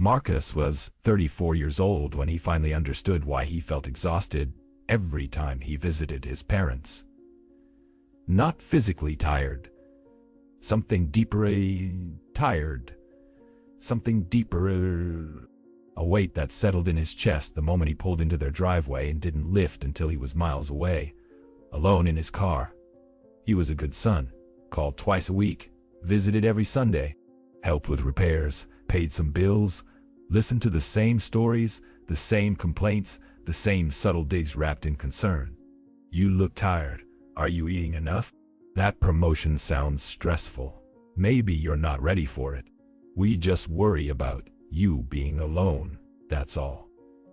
Marcus was 34 years old when he finally understood why he felt exhausted every time he visited his parents. Not physically tired. Something deeper, tired. Something deeper, a weight that settled in his chest the moment he pulled into their driveway and didn't lift until he was miles away, alone in his car. He was a good son, called twice a week, visited every Sunday, helped with repairs, paid some bills, listened to the same stories, the same complaints, the same subtle digs wrapped in concern. You look tired. Are you eating enough? That promotion sounds stressful. Maybe you're not ready for it. We just worry about you being alone, that's all.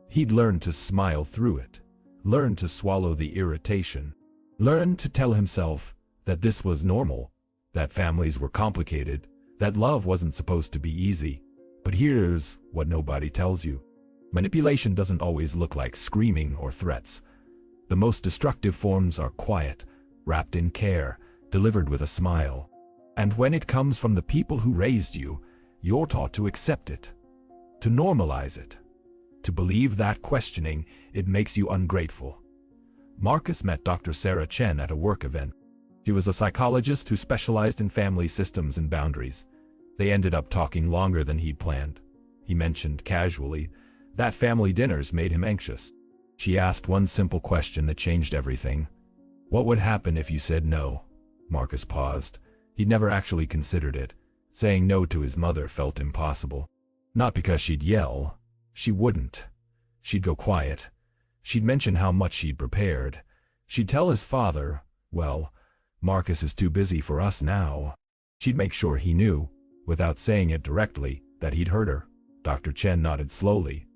He'd learned to smile through it, learned to swallow the irritation, learned to tell himself that this was normal, that families were complicated, that love wasn't supposed to be easy. But here's what nobody tells you. Manipulation doesn't always look like screaming or threats. The most destructive forms are quiet, wrapped in care, delivered with a smile. And when it comes from the people who raised you, you're taught to accept it, to normalize it, to believe that questioning it makes you ungrateful. Marcus met Dr. Sarah Chen at a work event. She was a psychologist who specialized in family systems and boundaries. They ended up talking longer than he'd planned. He mentioned casually that family dinners made him anxious. She asked one simple question that changed everything. What would happen if you said no? Marcus paused. He'd never actually considered it. Saying no to his mother felt impossible. Not because she'd yell. She wouldn't. She'd go quiet. She'd mention how much she'd prepared. She'd tell his father, well, Marcus is too busy for us now. She'd make sure he knew, without saying it directly, that he'd hurt her. Dr. Chen nodded slowly.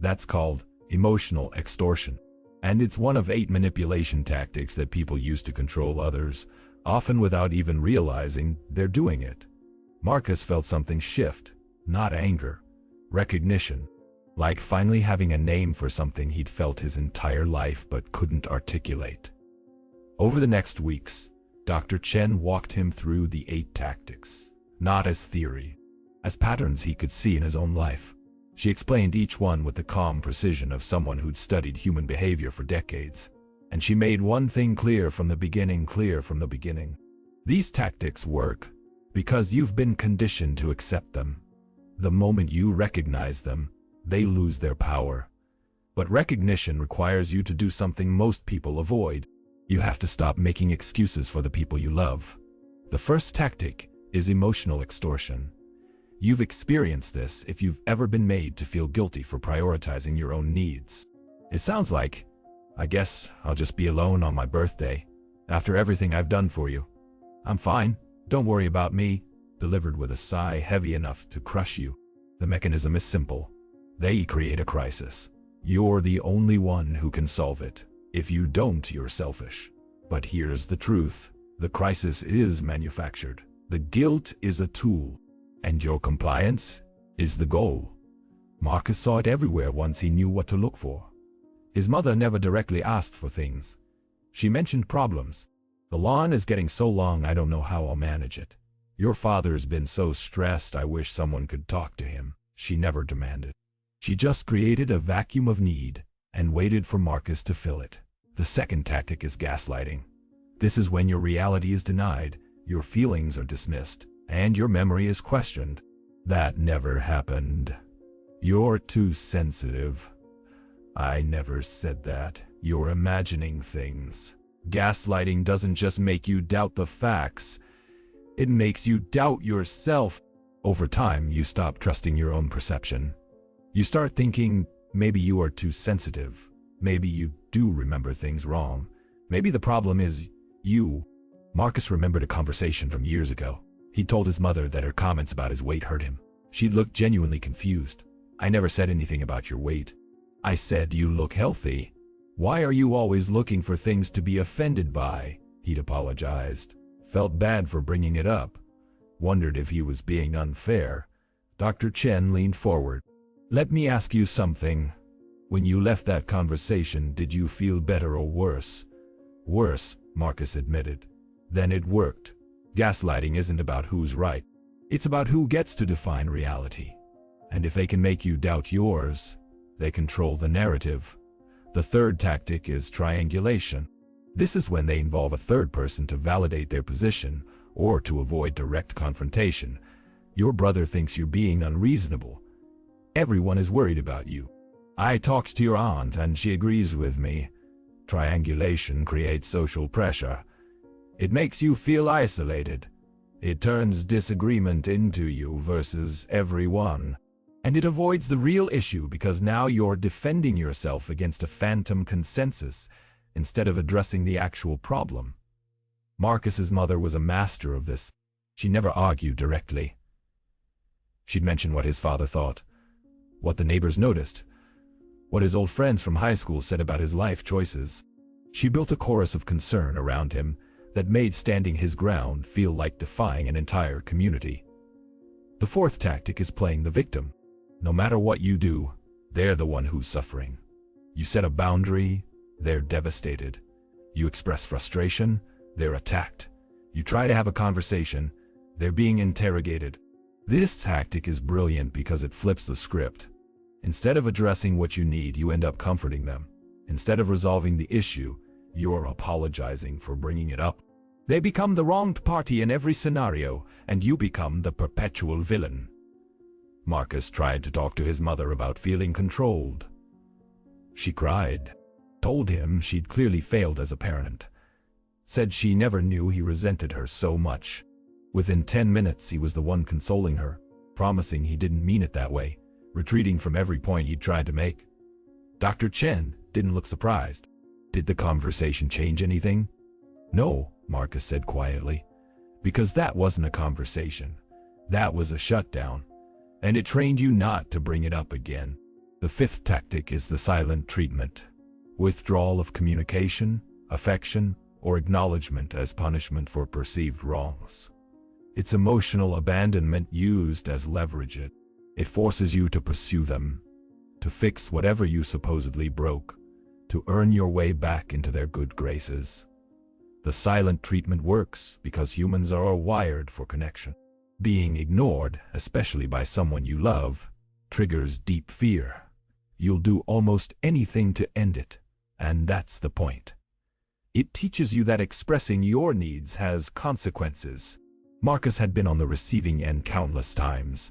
That's called emotional extortion. And it's one of 8 manipulation tactics that people use to control others, often without even realizing they're doing it. Marcus felt something shift, not anger, recognition, like finally having a name for something he'd felt his entire life but couldn't articulate. Over the next weeks, Dr. Chen walked him through the 8 tactics, not as theory, as patterns he could see in his own life. She explained each one with the calm precision of someone who'd studied human behavior for decades. And she made one thing clear from the beginning. These tactics work because you've been conditioned to accept them. The moment you recognize them, they lose their power. But recognition requires you to do something most people avoid. You have to stop making excuses for the people you love. The first tactic is emotional extortion. You've experienced this if you've ever been made to feel guilty for prioritizing your own needs. It sounds like, I guess I'll just be alone on my birthday, after everything I've done for you. I'm fine, don't worry about me, delivered with a sigh heavy enough to crush you. The mechanism is simple. They create a crisis. You're the only one who can solve it. If you don't, you're selfish. But here's the truth. The crisis is manufactured. The guilt is a tool. And your compliance is the goal. Marcus saw it everywhere once he knew what to look for. His mother never directly asked for things. She mentioned problems. The lawn is getting so long I don't know how I'll manage it. Your father's been so stressed I wish someone could talk to him. She never demanded. She just created a vacuum of need and waited for Marcus to fill it. The second tactic is gaslighting. This is when your reality is denied, your feelings are dismissed, and your memory is questioned. That never happened. You're too sensitive. I never said that. You're imagining things. Gaslighting doesn't just make you doubt the facts. It makes you doubt yourself. Over time, you stop trusting your own perception. You start thinking, maybe you are too sensitive. Maybe you do remember things wrong. Maybe the problem is you. Marcus remembered a conversation from years ago. He told his mother that her comments about his weight hurt him. She looked genuinely confused. I never said anything about your weight. I said you look healthy. Why are you always looking for things to be offended by? He'd apologized. Felt bad for bringing it up. Wondered if he was being unfair. Dr. Chen leaned forward. Let me ask you something. When you left that conversation, did you feel better or worse? Worse, Marcus admitted. Then it worked. Gaslighting isn't about who's right. It's about who gets to define reality. And if they can make you doubt yours, they control the narrative. The third tactic is triangulation. This is when they involve a third person to validate their position or to avoid direct confrontation. Your brother thinks you're being unreasonable. Everyone is worried about you. I talked to your aunt and she agrees with me. Triangulation creates social pressure. It makes you feel isolated. It turns disagreement into you versus everyone. And it avoids the real issue because now you're defending yourself against a phantom consensus instead of addressing the actual problem. Marcus's mother was a master of this. She never argued directly. She'd mention what his father thought, what the neighbors noticed, what his old friends from high school said about his life choices. She built a chorus of concern around him that made standing his ground feel like defying an entire community. The fourth tactic is playing the victim. No matter what you do, they're the one who's suffering. You set a boundary, they're devastated. You express frustration, they're attacked. You try to have a conversation, they're being interrogated. This tactic is brilliant because it flips the script. Instead of addressing what you need, you end up comforting them. Instead of resolving the issue, you're apologizing for bringing it up. They become the wronged party in every scenario, and you become the perpetual villain. Marcus tried to talk to his mother about feeling controlled. She cried, told him she'd clearly failed as a parent, said she never knew he resented her so much. Within 10 minutes he was the one consoling her, promising he didn't mean it that way, retreating from every point he'd tried to make. Dr. Chen didn't look surprised. Did the conversation change anything? No, Marcus said quietly, because that wasn't a conversation. That was a shutdown, and it trained you not to bring it up again. The fifth tactic is the silent treatment. Withdrawal of communication, affection, or acknowledgement as punishment for perceived wrongs. It's emotional abandonment used as leverage. It forces you to pursue them, to fix whatever you supposedly broke, to earn your way back into their good graces. The silent treatment works because humans are wired for connection. Being ignored, especially by someone you love, triggers deep fear. You'll do almost anything to end it, and that's the point. It teaches you that expressing your needs has consequences. Marcus had been on the receiving end countless times.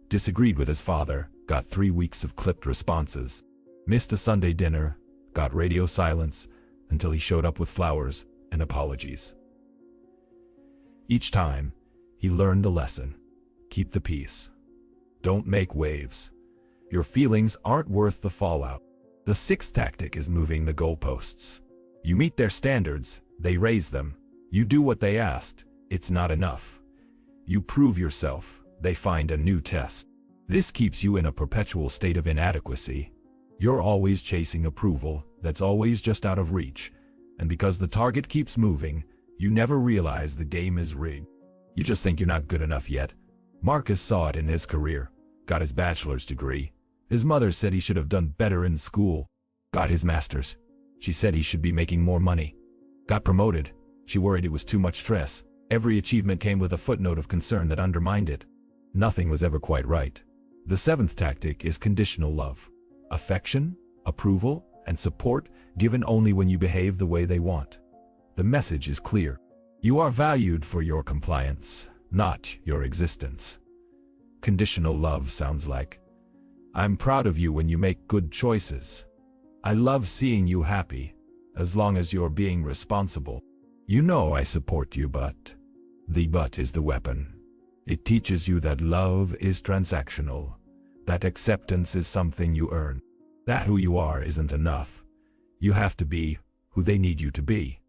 Disagreed with his father, got 3 weeks of clipped responses. Missed a Sunday dinner, got radio silence, until he showed up with flowers and apologies. Each time, he learned the lesson. Keep the peace. Don't make waves. Your feelings aren't worth the fallout. The sixth tactic is moving the goalposts. You meet their standards, they raise them. You do what they asked, it's not enough. You prove yourself, they find a new test. This keeps you in a perpetual state of inadequacy. You're always chasing approval that's always just out of reach, and because the target keeps moving, you never realize the game is rigged. You just think you're not good enough yet. Marcus saw it in his career, got his bachelor's degree. His mother said he should have done better in school. Got his master's. She said he should be making more money. Got promoted. She worried it was too much stress. Every achievement came with a footnote of concern that undermined it. Nothing was ever quite right. The seventh tactic is conditional love. Affection, approval, and support given only when you behave the way they want. The message is clear. You are valued for your compliance, not your existence. Conditional love sounds like, I'm proud of you when you make good choices. I love seeing you happy, as long as you're being responsible. You know I support you, but the but is the weapon. It teaches you that love is transactional, that acceptance is something you earn, that who you are isn't enough. You have to be who they need you to be.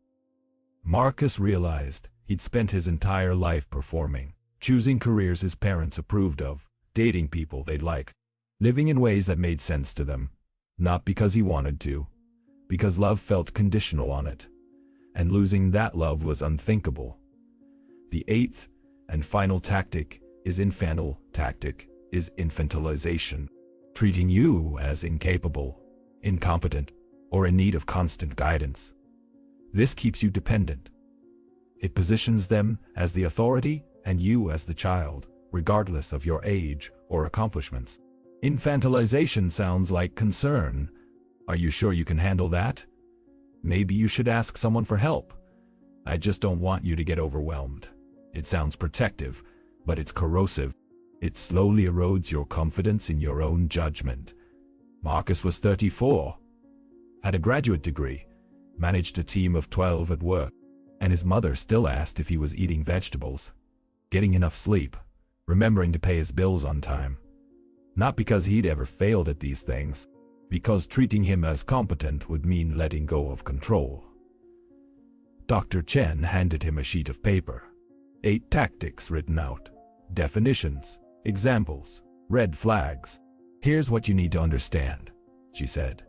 Marcus realized he'd spent his entire life performing, choosing careers his parents approved of, dating people they'd liked, living in ways that made sense to them, not because he wanted to, because love felt conditional on it, and losing that love was unthinkable. The eighth and final tactic is infantilization, treating you as incapable, incompetent, or in need of constant guidance. This keeps you dependent. It positions them as the authority and you as the child, regardless of your age or accomplishments. Infantilization sounds like concern. Are you sure you can handle that? Maybe you should ask someone for help. I just don't want you to get overwhelmed. It sounds protective, but it's corrosive. It slowly erodes your confidence in your own judgment. Marcus was 34, had a graduate degree, managed a team of 12 at work, and his mother still asked if he was eating vegetables, getting enough sleep, remembering to pay his bills on time. Not because he'd ever failed at these things, because treating him as competent would mean letting go of control. Dr. Chen handed him a sheet of paper. 8 tactics written out. Definitions, examples, red flags. Here's what you need to understand, she said.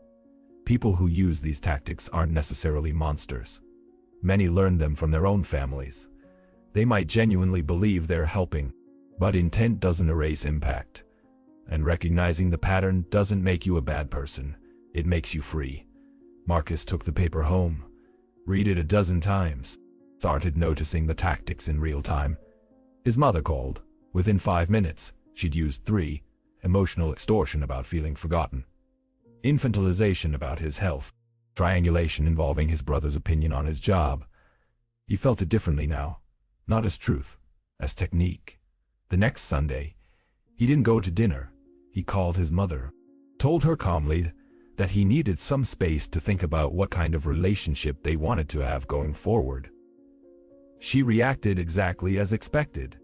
People who use these tactics aren't necessarily monsters. Many learn them from their own families. They might genuinely believe they're helping, but intent doesn't erase impact. And recognizing the pattern doesn't make you a bad person. It makes you free. Marcus took the paper home, read it a dozen times, started noticing the tactics in real time. His mother called. Within 5 minutes, she'd used 3. Emotional extortion about feeling forgotten. Infantilization about his health. Triangulation involving his brother's opinion on his job. He felt it differently now. Not as truth, as technique. The next Sunday, he didn't go to dinner. He called his mother, told her calmly that he needed some space to think about what kind of relationship they wanted to have going forward. She reacted exactly as expected.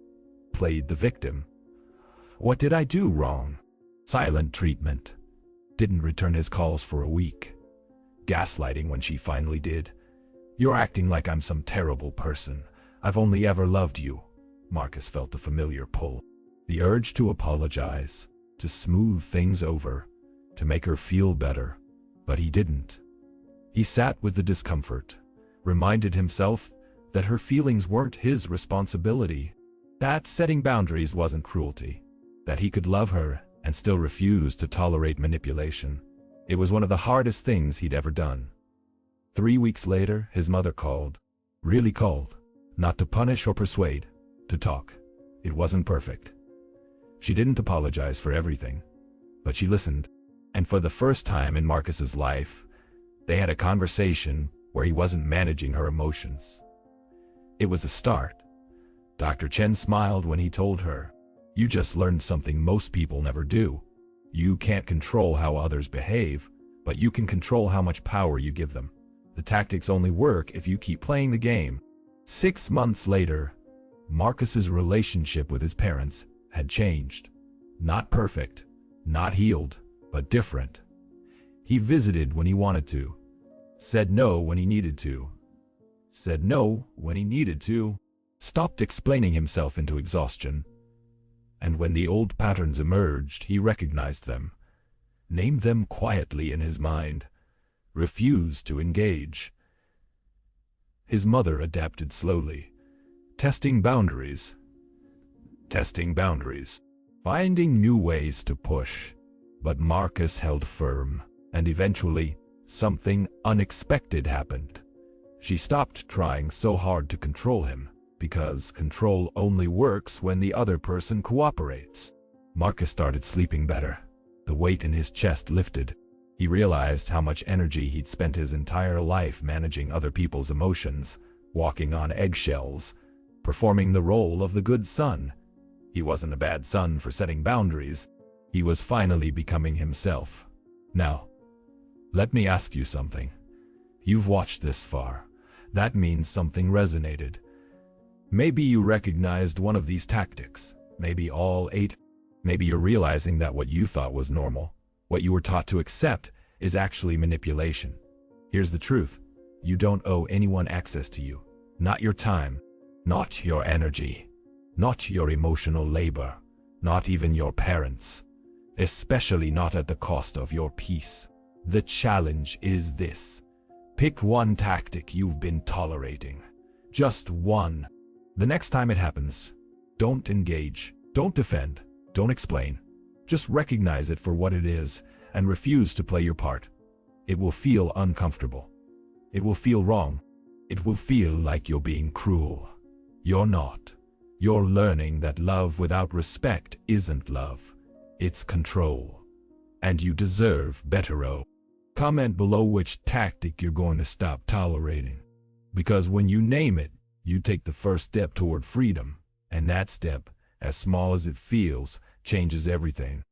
Played the victim. What did I do wrong? Silent treatment. Didn't return his calls for a week. Gaslighting when she finally did. You're acting like I'm some terrible person. I've only ever loved you. Marcus felt the familiar pull. The urge to apologize, to smooth things over, to make her feel better. But he didn't. He sat with the discomfort, reminded himself that her feelings weren't his responsibility, that setting boundaries wasn't cruelty, that he could love her and still refuse to tolerate manipulation. It was one of the hardest things he'd ever done. 3 weeks later, his mother called. Really called. Not to punish or persuade, to talk. It wasn't perfect. She didn't apologize for everything, but she listened. And for the first time in Marcus's life, they had a conversation where he wasn't managing her emotions. It was a start. Dr. Chen smiled when he told her, "You just learned something most people never do. You can't control how others behave, but you can control how much power you give them. The tactics only work if you keep playing the game." 6 months later, Marcus's relationship with his parents had changed. Not perfect, not healed, but different. He visited when he wanted to, said no when he needed to, said no when he needed to, stopped explaining himself into exhaustion. And when the old patterns emerged, he recognized them, named them quietly in his mind, refused to engage. His mother adapted slowly, testing boundaries, finding new ways to push. But Marcus held firm, and eventually, something unexpected happened. She stopped trying so hard to control him, because control only works when the other person cooperates. Marcus started sleeping better. The weight in his chest lifted. He realized how much energy he'd spent his entire life managing other people's emotions, walking on eggshells, performing the role of the good son. He wasn't a bad son for setting boundaries. He was finally becoming himself. Now, let me ask you something. You've watched this far. That means something resonated. Maybe you recognized one of these tactics, maybe all 8. Maybe you're realizing that what you thought was normal, what you were taught to accept, is actually manipulation. Here's the truth. You don't owe anyone access to you. Not your time, not your energy, not your emotional labor, not even your parents. Especially not at the cost of your peace. The challenge is this. Pick one tactic you've been tolerating. Just one. The next time it happens, don't engage, don't defend, don't explain. Just recognize it for what it is and refuse to play your part. It will feel uncomfortable. It will feel wrong. It will feel like you're being cruel. You're not. You're learning that love without respect isn't love. It's control. And you deserve better. Comment below which tactic you're going to stop tolerating. Because when you name it, you take the first step toward freedom, and that step, as small as it feels, changes everything.